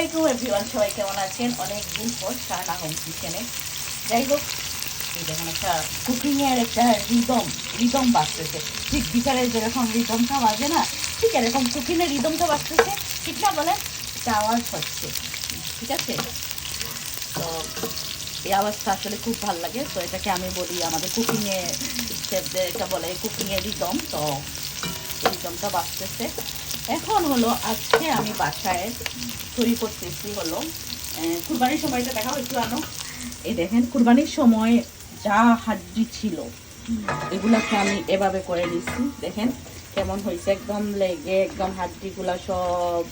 আলাইকুম এভরিওয়ান, সবাই কেমন আছেন? অনেকদিন পর শাহানা হোম কিচেনে। যাই হোক, এই দেখুন একটা কুকিংয়ের একটা রিদম বাজতেছে। ঠিক বিকালে যেরকম রিদমটা বাজে না, ঠিক এরকম কুকিংয়ের রিদমটা বাজতেছে। ঠিক না বলেন? একটা আওয়াজ হচ্ছে, ঠিক আছে? তো এই আওয়াজটা আসলে খুব ভালো লাগে। তো এটাকে আমি বলি আমাদের কুকিংয়ে শেফদের এটা বলে কুকিংয়ের রিদম। তো এই রিদমটা বাজতেছে। এখন হলো আজকে আমি বাসায় তৈরি করতেছি হলো কুরবানির সময়টা দেখা একটু আনো। এই দেখেন কুরবানির সময় যা হাড্ডি ছিল এগুলাকে আমি এভাবে করে নিচ্ছি। দেখেন কেমন হয়েছে, একদম লেগে একদম হাড্ডিগুলা সব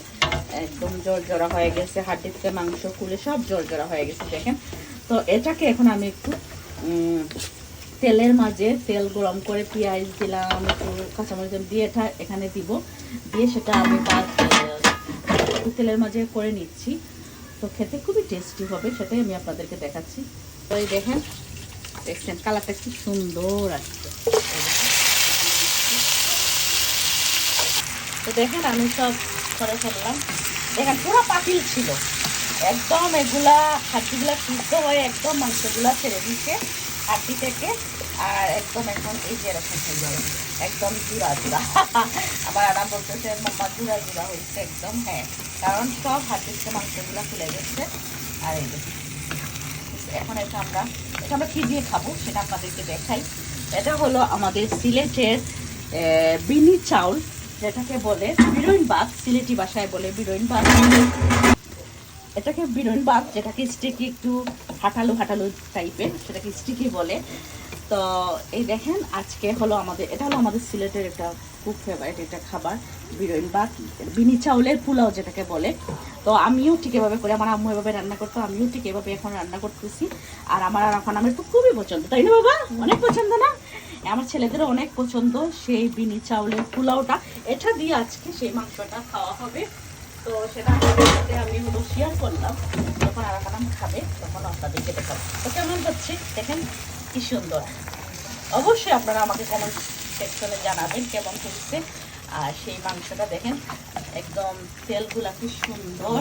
একদম জড়জড়া হয়ে গেছে। হাড্ডি থেকে মাংস খুলে সব জড়জড়া হয়ে গেছে দেখেন। তো এটাকে এখন আমি একটু তেলের মাঝে তেল গরম করে পেঁয়াজ দিলাম, একটু কাঁচামরিচ দিয়ে এটা এখানে দিব, দিয়ে সেটা আমি একটু তেলের মাঝে করে নিচ্ছি। তো খেতে খুবই টেস্টি হবে, সেটাই আমি আপনাদেরকে দেখাচ্ছি। তো এই দেখেন, দেখছেন কালারটা কি সুন্দর আসছে। তো দেখেন আমি সব করে ফেললাম। দেখেন পুরো পাতিল ছিল একদম, এগুলা হাড্ডিগুলা সিদ্ধ হয়ে একদম মাংসগুলা ছেড়ে দিচ্ছে হাড্ডি থেকে। আর একদম এখন এই যে এরকম হয়ে যাবে, একদম জুড়া জুড়া। আমার আরাম বলতেছে মাম্মা জুড়া জুড়া হয়েছে একদম। হ্যাঁ, কারণ সব হাড্ডি থেকে মাংসগুলা খুলে গেছে। আর এই যে এখন এটা আমরা কি দিয়ে খাবো সেটা আপনাদেরকে দেখাই। এটা হলো আমাদের সিলেটের বিনি চাউল, যেটাকে বলে বিরইন ভাত, সিলেটি ভাষায় বলে বিরইন ভাত। এটাকে বিরইন ভাত, যেটাকে স্টিকি একটু হাঁটালু হাঁটালু টাইপের, সেটাকে স্টিকি বলে। তো এই দেখেন আজকে হলো এটা হলো আমাদের সিলেটের একটা খুব ফেভারিট একটা খাবার, বিরইন ভাত, বিনি চাউলের পোলাও যেটাকে বলে। তো আমিও ঠিক এভাবে করে, আমার আম্মু এভাবে রান্না করতো, আমিও ঠিক এভাবে এখন রান্না করতেছি। আর আমার তো খুবই পছন্দ, তাই না বাবা? অনেক পছন্দ না? আমার ছেলেদেরও অনেক পছন্দ সেই বিনি চাউলের পোলাওটা। এটা দিয়ে আজকে সেই মাংসটা খাওয়া হবে। তো সেটা আমি হলো শেয়ার করলাম, যখন আরাকানাম খাবে তখন আপনাদেরকে দেখাবো। তো কেমন হচ্ছে দেখেন, কি সুন্দর। অবশ্যই আপনারা আমাকে কমেন্ট সেকশনে জানাবেন কেমন হচ্ছে। আর সেই মাংসটা দেখেন একদম তেলগুলা কি সুন্দর।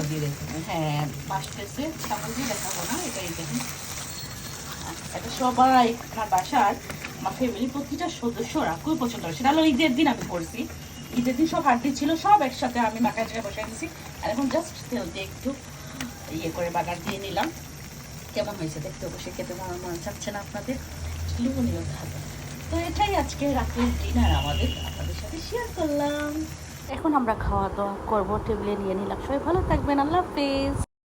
হ্যাঁ, বাসতেছে, চামচ দিয়ে দেখাবো না, এটাই দেখেন। এটা সবাই আমার বাসার, আমার ফ্যামিলি প্রতিটা সদস্যরা খুব পছন্দ করে। সেটা হলো ঈদের দিন আমি করছি। ঈদের দিন সব হাড্ডি ছিল, সব একসাথে আমি মাখা জায়গায় বসাই দিয়েছি। আর এখন জাস্ট তেল দিয়ে একটু ইয়ে করে বাগার দিয়ে নিলাম। কেমন হয়েছে দেখতে অবশ্যই খেতে মনে চাচ্ছে না আপনাদের? লুবনীয় খাবে। তো এটাই আজকে রাতের ডিনার আপনাদের সাথে শেয়ার করলাম। এখন আমরা খাওয়া দাওয়া করবো, টেবিলে নিয়ে নিলাম। সবাই ভালো থাকবেন, আল্লাহ হাফেজ।